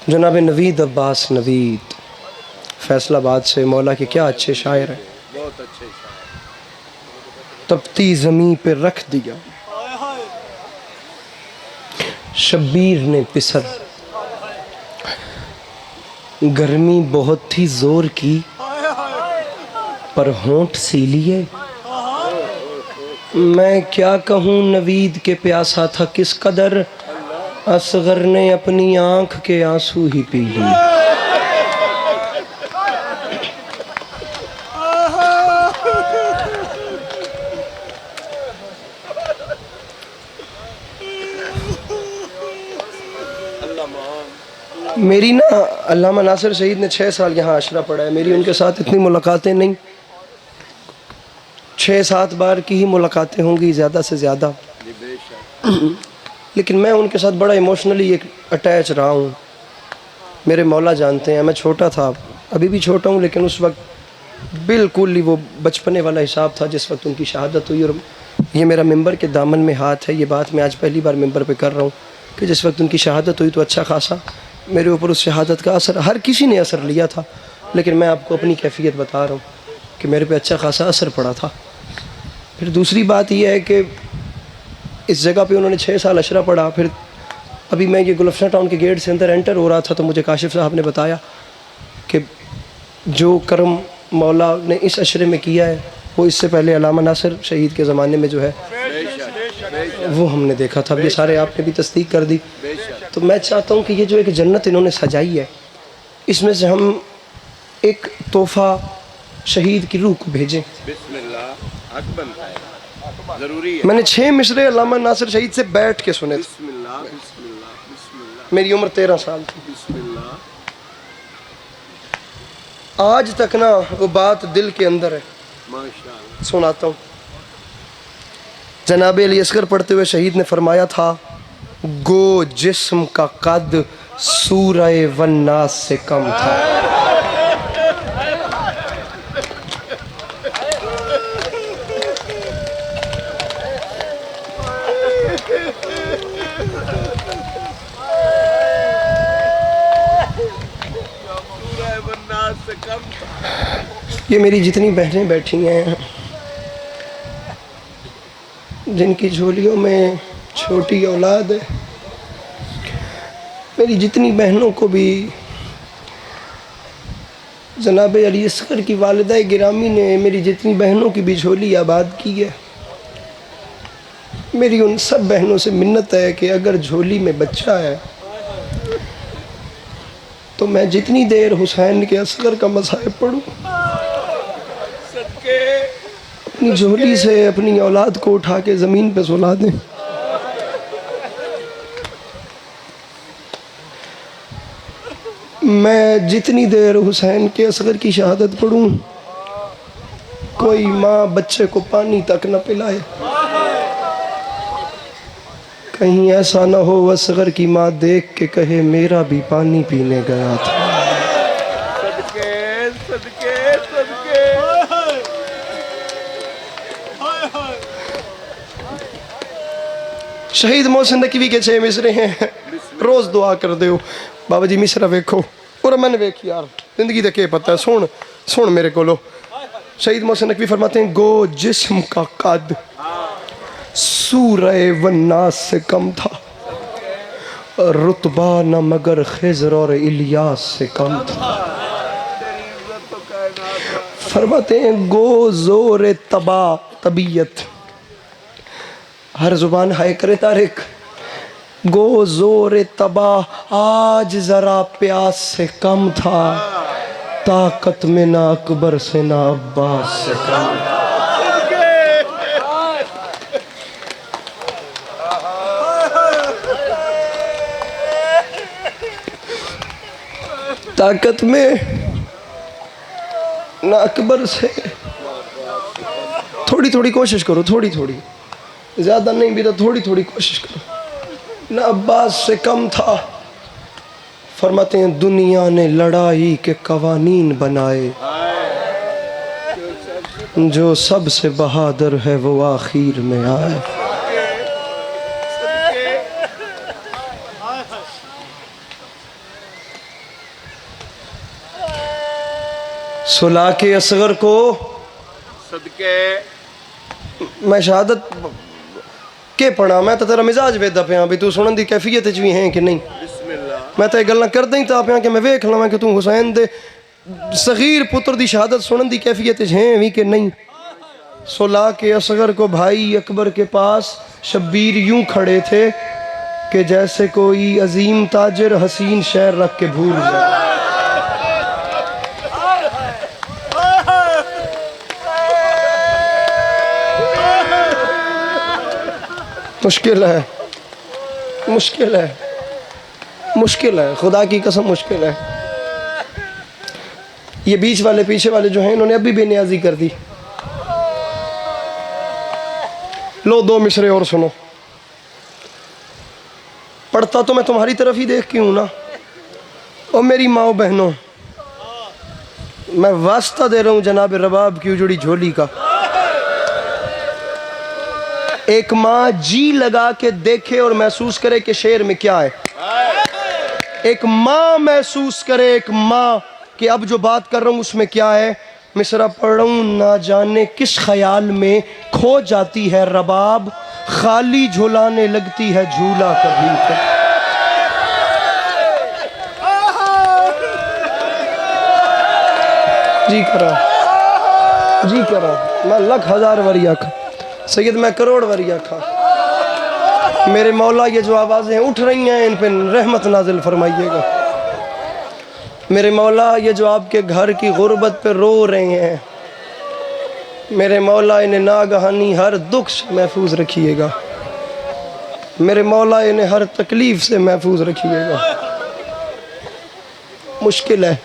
जनाब नवीद अब्बास नवीद फैसलाबाद से, मौला के क्या अच्छे शायर हैं, बहुत अच्छे शायर। तपती ज़मीं पे रख दिया शब्बीर ने पिसर, गर्मी बहुत थी जोर की पर होंठ सी लिए। मैं क्या कहूँ नवीद के प्यासा था किस कदर, असगर ने अपनी आंख के आंसू ही पी लिए। मेरी ना अल्लामा नासिर शहीद ने 6 साल यहाँ आशरा पढ़ा है, मेरी उनके साथ इतनी मुलाकातें नहीं, 6-7 बार की ही मुलाकातें होंगी ज़्यादा से ज़्यादा, लेकिन मैं उनके साथ बड़ा इमोशनली एक अटैच रहा हूँ। मेरे मौला जानते हैं, मैं छोटा था, अभी भी छोटा हूँ, लेकिन उस वक्त बिल्कुल ही वो बचपने वाला हिसाब था जिस वक्त उनकी शहादत हुई। और ये मेरा मिंबर के दामन में हाथ है, ये बात मैं आज पहली बार मिंबर पे कर रहा हूँ कि जिस वक्त उनकी शहादत हुई तो अच्छा खासा मेरे ऊपर उस शहादत का असर, हर किसी ने असर लिया था, लेकिन मैं आपको अपनी कैफियत बता रहा हूँ कि मेरे पे अच्छा खासा असर पड़ा था। फिर दूसरी बात यह है कि इस जगह पे उन्होंने 6 साल अशरा पढ़ा। फिर अभी मैं ये गुलफशा टाउन के गेट से अंदर एंटर हो रहा था तो मुझे काशिफ साहब ने बताया कि जो करम मौला ने इस अशरे में किया है वो इससे पहले अल्लामा नासिर शहीद के ज़माने में जो है वो हमने देखा था। ये सारे आपने भी तस्दीक कर दी। तो मैं चाहता हूँ कि ये जो एक जन्नत इन्होंने सजाई है, इसमें से हम एक तोहफ़ा शहीद की रूह को भेजें। बिस्मिल्लाह, हक बनता है, ज़रूरी है। मैंने 6 मिसरे अल्लामा नासिर शहीद से बैठ के सुने थे। बिस्मिल्लाह बिस्मिल्लाह बिस्मिल्लाह। मेरी उम्र 13 साल थी। बिस्मिल्लाह। आज तक ना वो बात दिल के अंदर है। माशाअल्लाह। सुनाता हूँ। जनाब अली असगर पढ़ते हुए शहीद ने फरमाया था, गो जिस्म का कद सूरह वन्नास से कम था। ये मेरी जितनी बहनें बैठी हैं जिनकी झोलियों में छोटी औलाद है, मेरी जितनी बहनों को भी जनाब अली असगर की वालिदा गिरामी ने मेरी जितनी बहनों की भी झोली आबाद की है, मेरी उन सब बहनों से मिन्नत है कि अगर झोली में बच्चा है तो मैं जितनी देर हुसैन के असगर का मसाइब पढ़ूं, अपनी झोली से अपनी औलाद को उठा के ज़मीन पे सुला दें। मैं जितनी देर हुसैन के असगर की शहादत पढ़ूं, कोई माँ बच्चे को पानी तक न पिलाए। कहीं ऐसा न हो असगर की माँ देख के कहे मेरा भी पानी पीने गया था। सदके सदके सदके। शहीद मोहसिन नकवी के 6 मिसरे हैं, रोज़ दुआ कर दो बाबा जी मिसरा वेखो और मन वेख यार, जिंदगी का क्या पता है। सुन सुन मेरे को, शहीद मोहसिन नकवी फरमाते हैं, गो जिस्म का कद सूरह वन्नास से कम था, रुतबा न मगर खिज़र और इलियास से कम था। फरमाते हैं, गो जोर तबा तबीयत, हर जुबान हाय करे तारिक, गो जोर तबा आज जरा प्यास से कम था, ताकत में ना अकबर से ना अब्बास से कम था। ताकत में ना अकबर से, थोड़ी थोड़ी कोशिश करो, थोड़ी थोड़ी, ज़्यादा नहीं भी तो थोड़ी थोड़ी कोशिश करो, ना अब्बास से कम था। फरमाते हैं, दुनिया ने लड़ाई के कवानीन बनाए, जो सबसे बहादुर है वो आखिर में आए। सुला के असगर को सदके मैं शहादत के पढ़ा। मैं तो तेरा मिजाज वेदा पिया भी तू सुनन दी कैफियत च भी है कि नहीं। बिस्मिल्लाह। मैं तो ये गल्लां करदा ही ता पिया कि मैं वेख लवां कि तू हुसैन दे सगीर पुत्र दी शहादत सुनन दी कैफियत च है भी कि नहीं। सुला के असगर को भाई अकबर के पास शब्बीर यूं खड़े थे कि जैसे कोई अजीम ताजिर हसीन शहर रख के भूल जाए। मुश्किल है, मुश्किल है, मुश्किल है, खुदा की कसम मुश्किल है। ये बीच वाले पीछे वाले जो हैं इन्होंने अभी बेनियाजी कर दी। लो 2 मिसरे और सुनो। पढ़ता तो मैं तुम्हारी तरफ ही देख के हूं ना। और मेरी माओ बहनों, मैं वास्ता दे रहा हूं जनाब रबाब की उजड़ी झोली का। एक माँ जी लगा के देखे और महसूस करे कि शेर में क्या है। एक माँ महसूस करे, एक माँ कि अब जो बात कर रहा हूं उसमें क्या है। मिसरा पढ़ रहा हूं, ना जाने किस ख्याल में खो जाती है रबाब, खाली झुलाने लगती है झूला कभी कभी। जी करा, जी करा, मैं लख हजार वरिया खा सैयद, मैं करोड़ वरिया खा। मेरे मौला ये जो आवाज़ें उठ रही हैं इन पर रहमत नाजिल फरमाइएगा। मेरे मौला ये जो आपके घर की गुर्बत पे रो रहे हैं, मेरे मौला इन्हें नागहानी हर दुख से महफूज रखिएगा। मेरे मौला इन्हें हर तकलीफ से महफूज रखिएगा। मुश्किल है,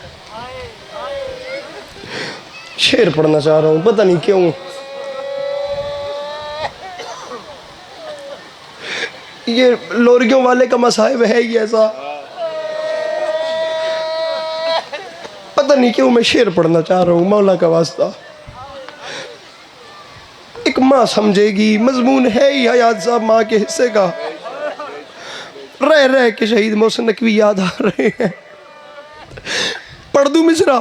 शेर पढ़ना चाह रहा हूँ पता नहीं क्यों। ये लोरियों वाले का मसाइब है ही ऐसा, पता नहीं क्यों मैं शेर पढ़ना चाह रहा हूँ मौला का वास्ता। एक माँ समझेगी, मजमून है ही हयात साहब माँ के हिस्से का। रह रह के शहीद मोहसिन नकवी याद आ रहे हैं। पढ़ दूं मिसरा।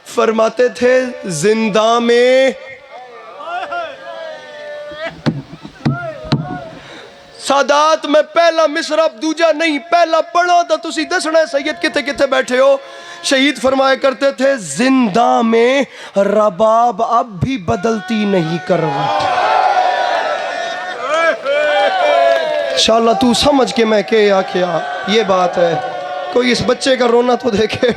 फरमाते थे जिंदा में सादात में पहला मिसरा दूजा नहीं, पहला पढ़ो तो तुसी दसना सैयद किथे किथे बैठे हो। शहीद फरमाया करते थे जिंदा में रबाब अब भी बदलती नहीं करवट। इंशाअल्लाह तू समझ के मैं के आख्या ये बात है। कोई इस बच्चे का रोना तो देखे।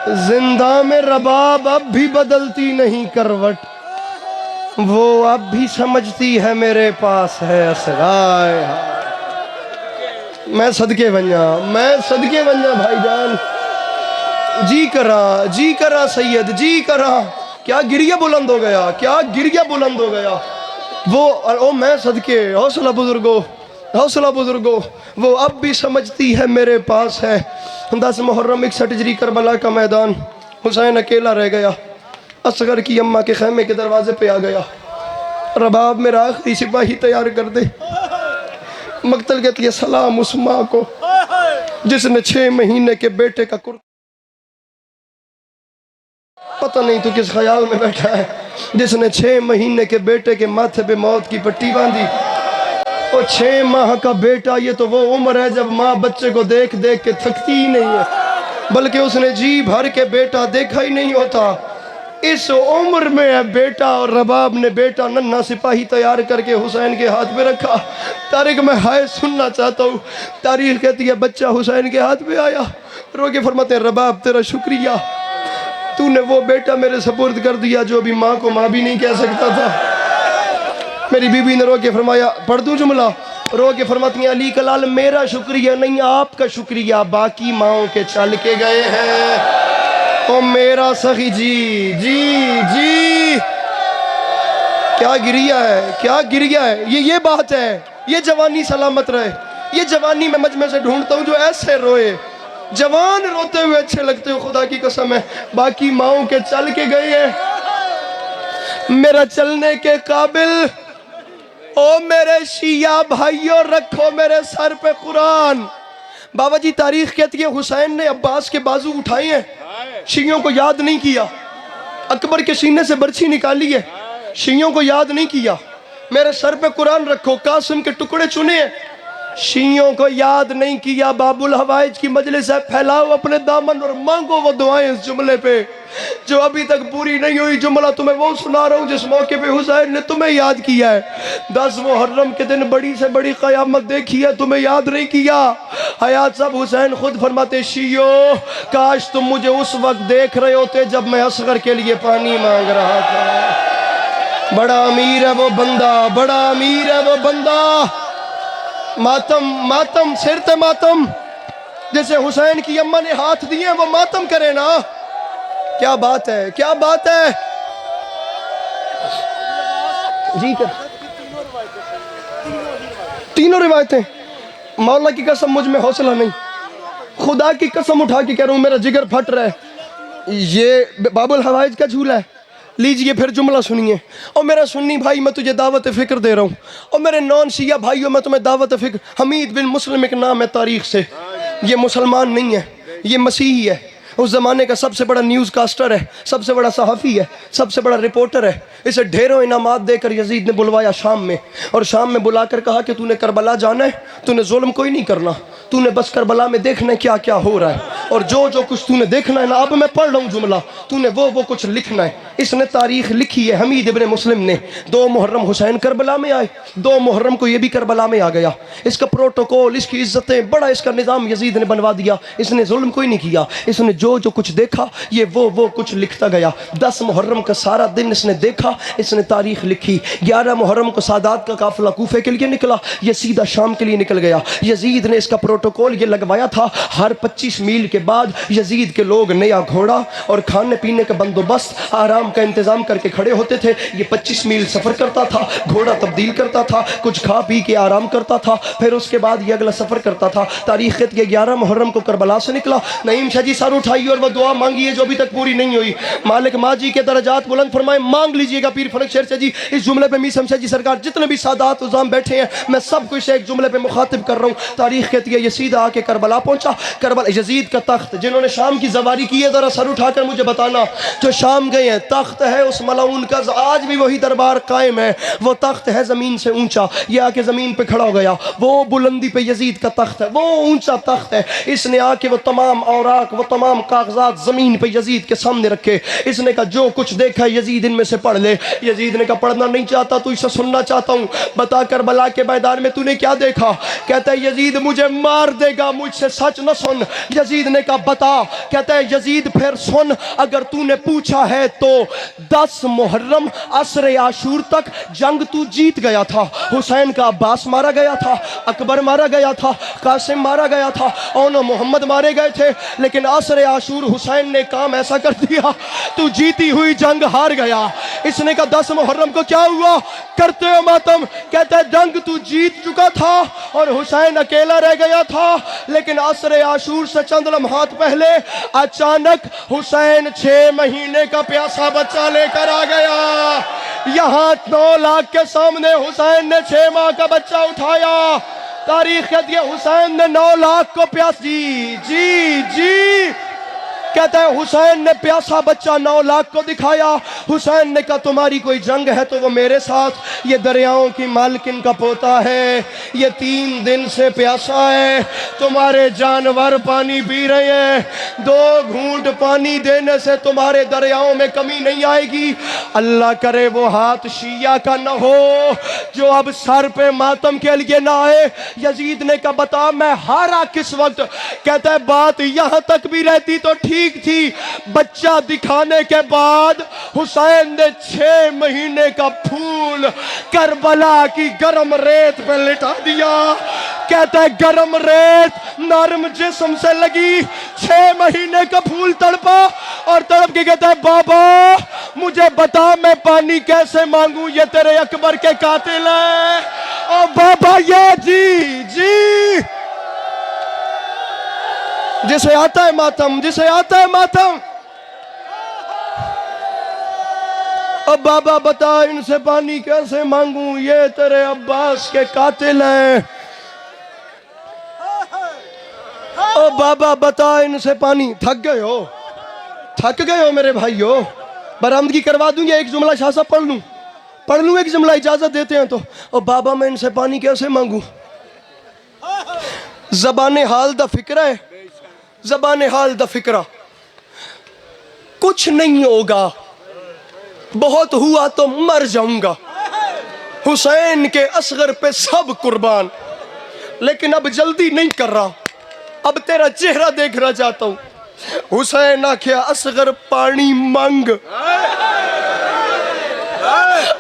जिंदा में रबाब अब भी बदलती नहीं करवट, वो अब भी समझती है मेरे पास है असराय। मैं सदके बन्या, मैं सदके बन्या भाईजान। जी करा सैयद, जी करा। क्या गिरिया बुलंद हो गया, क्या गिरिया बुलंद हो गया। वो ओ मैं सदके, हौसला बुजुर्गो, हौसला बुजुर्गो। वो अब भी समझती है मेरे पास है। 10 मुहर्रम 61 हिजरी करबला का मैदान। हुसैन अकेला रह गया, असगर की अम्मा के खैमे के दरवाजे पे आ गया। रबाब मेरा आखिरी सिपाही तैयार कर दे। मक्तल कहती है सलाम उस माँ को जिसने 6 महीने के बेटे का कुर्ता, पता नहीं तू किस ख्याल में बैठा है, जिसने 6 महीने के बेटे के माथे पे मौत की पट्टी बांधी। और 6 माह का बेटा, ये तो वो उम्र है जब माँ बच्चे को देख देख के थकती ही नहीं है, बल्कि उसने जी भर के बेटा देखा ही नहीं होता। इस उम्र में है बेटा, और रबाब ने बेटा नन्हा सिपाही तैयार करके हुसैन के हाथ में रखा। तारिक मैं हाय सुनना चाहता हूँ। तारीख कहती है बच्चा हुसैन के हाथ में आया, रोके फरमाते रबाब तेरा शुक्रिया, तूने वो बेटा मेरे सपुर्द कर दिया जो अभी माँ को माँ भी नहीं कह सकता था। मेरी बीबी ने रो के फरमाया, पढ़ दूं जुमला। रो के फरमाती हैं अली कलाल मेरा शुक्रिया नहीं आपका शुक्रिया, बाकी माओं के चल के गए हैं। ओ मेरा सखी जी जी जी, क्या गिरिया है, क्या गिरिया है। ये बात है, ये जवानी सलामत रहे। ये जवानी में मजमे से ढूंढता हूँ जो ऐसे रोए। जवान रोते हुए अच्छे लगते हो, खुदा की कसम है। बाकी माओं के चल के गए हैं, मेरा चलने के काबिल ओ मेरे शिया भाइयों, रखो मेरे सर पे कुरान। बाबा जी तारीख कहती है हुसैन ने अब्बास के बाजू उठाए हैं, शियों को याद नहीं किया। अकबर के सीने से बर्छी निकाली है, शियों को याद नहीं किया। मेरे सर पे कुरान रखो, कासिम के टुकड़े चुने हैं, शियों को याद नहीं किया। बाबुल हवाइज की मजलिस है, फैलाओ अपने दामन और मांगो वो दुआएं इस जुमले पे जो अभी तक पूरी नहीं हुई। जुमला तुम्हें वो सुना रहा हूँ जिस मौके पे हुसैन ने तुम्हें याद किया है। 10 मुहर्रम के दिन बड़ी से बड़ी क़यामत देखी है, तुम्हें याद नहीं किया। हयात साहब हुसैन खुद फरमाते, शियो काश तुम मुझे उस वक्त देख रहे होते जब मैं असगर के लिए पानी मांग रहा था। बड़ा अमीर है वो बंदा, बड़ा अमीर है वो बंदा। मातम मातम सिर ते मातम, जैसे हुसैन की अम्मा ने हाथ दिए वो मातम करे ना। क्या बात है, क्या बात है जी। कर तीनों रिवायतें, मौला की कसम मुझ में हौसला नहीं, खुदा की कसम उठा के कह रहा हूं, मेरा जिगर फट रहा है। ये बाबुल हवाइज का झूला है। लीजिए फिर जुमला सुनिए। और मेरा सुन्नी भाई, मैं तुझे दावत फ़िक्र दे रहा हूँ। और मेरे नॉन शिया भाइयों, मैं तुम्हें दावत फ़िक्र, हमीद बिन मुस्लिम एक नाम है तारीख से, ये मुसलमान नहीं है, ये मसीही है। उस ज़माने का सबसे बड़ा न्यूज़ कास्टर है, सबसे बड़ा सहाफ़ी है, सबसे बड़ा रिपोर्टर है। इसे ढेरों इनामात देकर यजीद ने बुलवाया शाम में, और शाम में बुलाकर कहा कि तूने करबला जाना है, तूने जुल्म कोई नहीं करना, तूने बस करबला में देखना है क्या क्या हो रहा है, और जो जो कुछ तूने देखना है ना, अब मैं पढ़ रहा हूँ जुमला, तूने वो कुछ लिखना है। इसने तारीख लिखी है हमीद इब्ने मुस्लिम ने। 2 मुहर्रम हुसैन करबला में आए, 2 मुहर्रम को ये भी करबला में आ गया। इसका प्रोटोकॉल, इसकी इज्जतें, बड़ा इसका निज़ाम यजीद ने बनवा दिया। इसने जुल्म कोई नहीं किया, इसने जो जो कुछ देखा ये वो कुछ लिखता गया। 10 मुहर्रम का सारा दिन इसने देखा, इसने तारीख लिखी। 11 मुहर्रम को सादात का काफिला कूफे के लिए निकला, ये सीधा शाम के लिए निकल गया। यजीद ने इसका प्रोटोकॉल ये लगवाया था, हर 25 मील के बाद यजीद के लोग नया घोड़ा और खाने पीने का बंदोबस्त, आराम का इंतजाम करके खड़े होते थे। ये 25 मील सफर करता था, घोड़ा तब्दील करता था, कुछ खा पी के आराम करता था, फिर उसके बाद ये अगला सफर करता था। तारीख के 11 मुहर्रम को करबला से निकला। नईम शाह जी सर उठाइए और वो दुआ मांगी है जो अभी तक पूरी नहीं हुई। मालिक माजी के दरजात बुलंद फरमाए, मांग लीजिएगा पीर फलक शेर से जी। इस जुमले पे मीसम शाह जी सरकार, जितने भी सादात उज़ाम बैठे हैं, मैं सब कुछ एक जुमले पे मुखातिब कर रहा हूँ। तारीख कहती है ये सीधा आके करबला पहुंचा। करबला यजीद का तख्त, जिन्होंने शाम की जवारी की है जरा सर उठाकर मुझे बताना, जो शाम गए हैं, तख्त है उस मलाउन का, आज भी वही दरबार कायम है। वो तख्त है जमीन से ऊंचा, ये आके जमीन पे खड़ा हो गया। वो बुलंदी पे यजीद का तख्त है, वो ऊंचा तख्त है। इसने आके वो तमाम औराक, वो तमाम कागजात जमीन पे यजीद के सामने रखे। इसने कहा जो कुछ देखा यजीद इनमें से पढ़ ले। यजीद ने कहा पढ़ना नहीं चाहता तू, इसे सुनना चाहता हूँ, बता करबला के मैदान में तूने क्या देखा। कहता है यजीद मुझे मार देगा, मुझसे सच न सुन। यजीद ने कहा बता। कहता है यजीद फिर सुन, अगर तूने पूछा है तो 10 मुहर्रम असर आशूर तक जंग तू जीत गया था। हुसैन का अब्बास मारा गया था, अकबर मारा गया था, कासिम मारा गया था, और मोहम्मद मारे गए थे, लेकिन असर आशूर हुसैन ने काम ऐसा कर दिया, तू जीती हुई जंग हार गया। इसने कहा 10 मुहर्रम को क्या हुआ, करते हो मातम। कहता है जंग तू जीत चुका था और हुसैन अकेला रह गया था, लेकिन असर आशूर से चंद लम्हात पहले अचानक हुसैन 6 महीने का प्यासा बच्चा लेकर आ गया। यहाँ 9 लाख के सामने हुसैन ने 6 माह का बच्चा उठाया। तारीख कहती है हुसैन ने 9 लाख को प्यास जी जी जी कहता है हुसैन ने प्यासा बच्चा 9 लाख को दिखाया। हुसैन ने कहा तुम्हारी कोई जंग है तो वो मेरे साथ, ये दरियाओं की मालकिन का पोता है, ये 3 दिन से प्यासा है, तुम्हारे जानवर पानी पी रहे हैं, 2 घूंट पानी देने से तुम्हारे दरियाओं में कमी नहीं आएगी। अल्लाह करे वो हाथ शिया का न हो जो अब सर पे मातम के लिए ना आए। यजीद ने कहा बता मैं हारा किस वक्त। कहता है बात यहां तक भी रहती तो ठीक थी, बच्चा दिखाने के बाद हुसैन ने 6 महीने का फूल करबला की गरम रेत पे लिटा दिया। कहता है गरम रेत नरम जिस्म से लगी, 6 महीने का फूल तड़पा और तड़प के कहता है बाबा मुझे बता मैं पानी कैसे मांगू, ये तेरे अकबर के कातिल है। और बाबा ये जी जी जिसे आता है मातम, जिसे आता है मातम। अब बाबा बता इनसे पानी कैसे मांगूं, ये तेरे अब्बास के कातिल हैं। ओ बाबा बता इनसे पानी। थक गए हो मेरे भाइयों, बरामदगी करवा दूंगी। एक जुमला शाह साहब पढ़ लूं एक जुमला, इजाजत देते हैं तो। ओ बाबा मैं इनसे पानी कैसे मांगूं। ज़बान हाल दा फिक्रा है, ज़बान हाल दा फिक्रा। कुछ नहीं होगा, बहुत हुआ तो मर जाऊंगा। हुसैन के असगर पे सब कुर्बान, लेकिन अब जल्दी नहीं कर रहा, अब तेरा चेहरा देखना चाहता हूं। हुसैन आख्या असगर पानी मंग।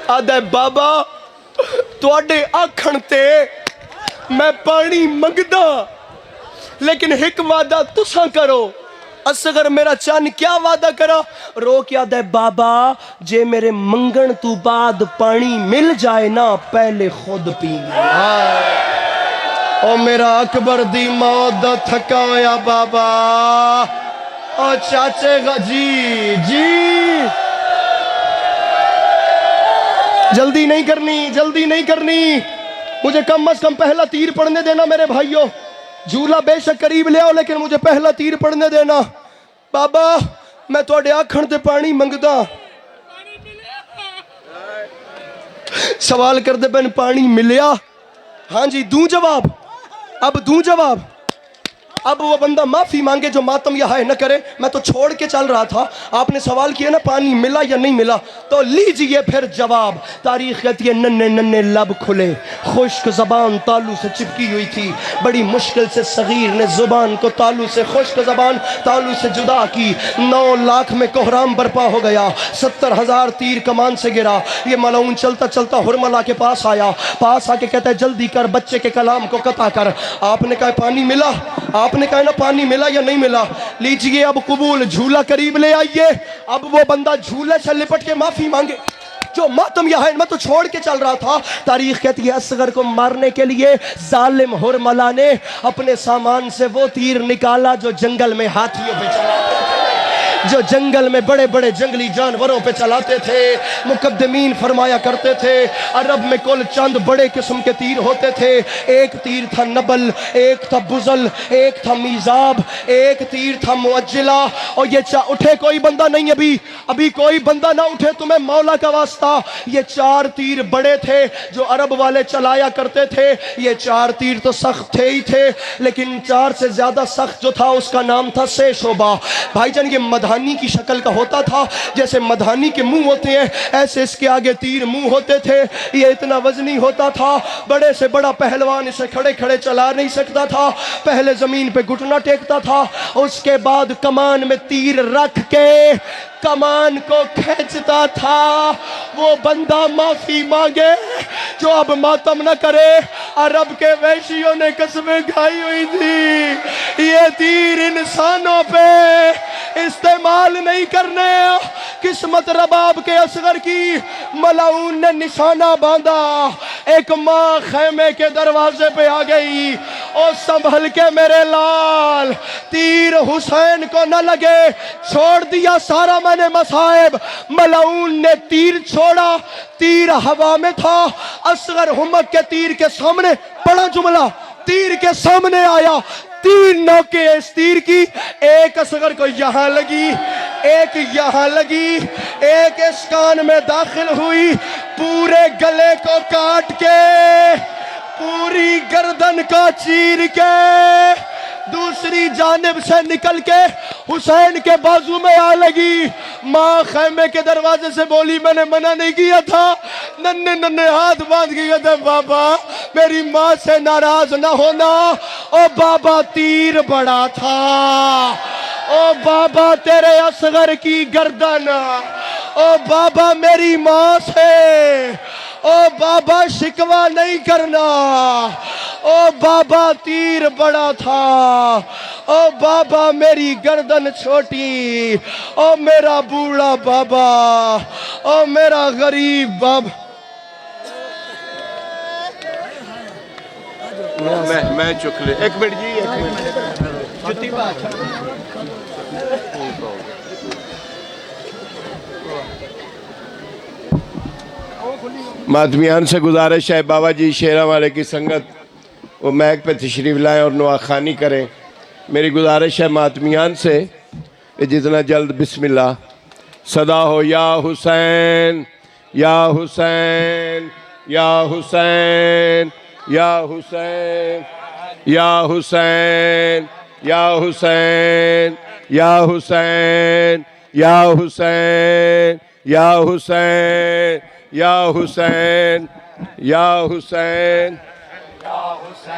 आदे बाबा तुहाडे आखण ते मैं पानी मंगदा, लेकिन एक वादा तुसा करो। असगर मेरा चन क्या वादा करा। रो क्या दे बाबा, जे मेरे मंगण तू बाद पानी मिल जाए ना, पहले खुद पी। ओ मेरा अकबर दी मौत दा थका होया बाबा। ओ चाचे जी जल्दी नहीं करनी, मुझे कम अज कम पहला तीर पड़ने देना मेरे भाइयों। झूला बेशक करीब ले आओ, लेकिन मुझे पहला तीर पड़ने देना। बाबा मैं थोड़े आखण ते पानी मंगदा। सवाल करते पेन पानी मिलिया? हाँ जी दूं जवाब, अब दूं जवाब। अब वो बंदा माफी मांगे जो मातम या हाय न करे। मैं तो छोड़ के चल रहा था, आपने सवाल किया ना पानी मिला या नहीं मिला, तो लीजिए फिर जवाब। तारीख कहती है नन्हे नन्हे लब खुले, खुश्क जबान तालू से चिपकी हुई थी। बड़ी मुश्किल से सगीर ने जुबान को तालू से, खुश्क जबान तालू से जुदा की। 9 लाख में कोहराम बर्पा हो गया, 70,000 तीर कमान से गिरा। ये मलाउन चलता चलता हुरमला के पास आया, पास आके कहता है जल्दी कर, बच्चे के कलाम को कता कर। आपने कहा पानी मिला, आपने कहा ना पानी मिला या नहीं मिला। लीजिए अब कबूल, झूला करीब ले आइए। अब वो बंदा झूले से लिपट के माफी मांगे जो मातम या है। मैं तो छोड़ के चल रहा था। तारीख कहती है असगर को मारने के लिए जालिम हुरमला ने अपने सामान से वो तीर निकाला जो जंगल में हाथियों पे चलाते थे, जो जंगल में बड़े बड़े जंगली जानवरों पे चलाते थे। मुकद्दमीन फरमाया करते थे अरब में कुल चंद बड़े किस्म के तीर होते थे। एक तीर था नबल, एक था बुजल, एक था मीजाब, एक तीर था मुअज्जिला। और ये उठे कोई बंदा नहीं, अभी कोई बंदा ना उठे, तुम्हें मौला का वास्ता। ये 4 तीर बड़े थे जो अरब वाले चलाया करते थे। ये 4 तीर तो सख्त थे ही थे, लेकिन 4 से ज्यादा सख्त जो था उसका नाम था सेशोबा। भाईजान ये मधानी की शक्ल का होता था, जैसे मधानी के मुंह होते हैं ऐसे इसके आगे तीर मुंह होते थे। ये इतना वजनी होता था, बड़े से बड़ा पहलवान इसे खड़े खड़े चला नहीं सकता था। पहले जमीन पे घुटना टेकता था, उसके बाद कमान में तीर रख के कमान को खींचता था। वो बंदा माफी मांगे जो अब मातम न करे। अरब के वैशियों ने कसमें खाई हुई थी ये तीर इंसानों पे इस्तेमाल नहीं करने। किस्मत रबाब के असगर की मलाउन ने निशाना बांधा। एक माँ खेमे के दरवाजे पे आ गई, ओ संभल के मेरे लाल, तीर हुसैन को न लगे। छोड़ दिया सारा मैंने मसाइब। मलाउन ने तीर छोड़ा, तीर हवा में था। असगर हुमक के तीर के सामने बड़ा जुमला तीर के सामने आया। 3 नोके इस तीर की, एक असगर को यहां लगी, एक यहां लगी, एक इस कान में दाखिल हुई, पूरे गले को काट के, पूरी गर्दन को चीर के, दूसरी जानिब से निकल के हुसैन के बाजू में आ लगी। माँ खैमे के दरवाजे से बोली मैंने मना नहीं किया था। नन्हे नन्हे हाथ बांध के कहते बाबा मेरी माँ से नाराज ना होना। ओ बाबा तीर बड़ा था, ओ बाबा तेरे असगर की गर्दन, ओ बाबा मेरी माँ से, ओ बाबा शिकवा नहीं करना, ओ बाबा तीर बड़ा था, ओ बाबा मेरी गर्दन छोटी, ओ मेरा बूढ़ा बाबा, ओ मेरा गरीब बाबा। मैं चुक ले 1 मिनट जी, 1 मिनट जुत्ती मातमियान से गुजारिश है बाबा जी शेरा वाले की संगत वो मैक पे तशरीफ़ लाएँ और नुआखानी करें। मेरी गुजारिश है मातमियान से कि जितना जल्द बिस्मिल्लाह सदा हो, या हुसैन या हुसैन या हुसैन या हुसैन या हुसैन या हुसैन या हुसैन या हुसैन या हुसैन या हुसैन या हुसैन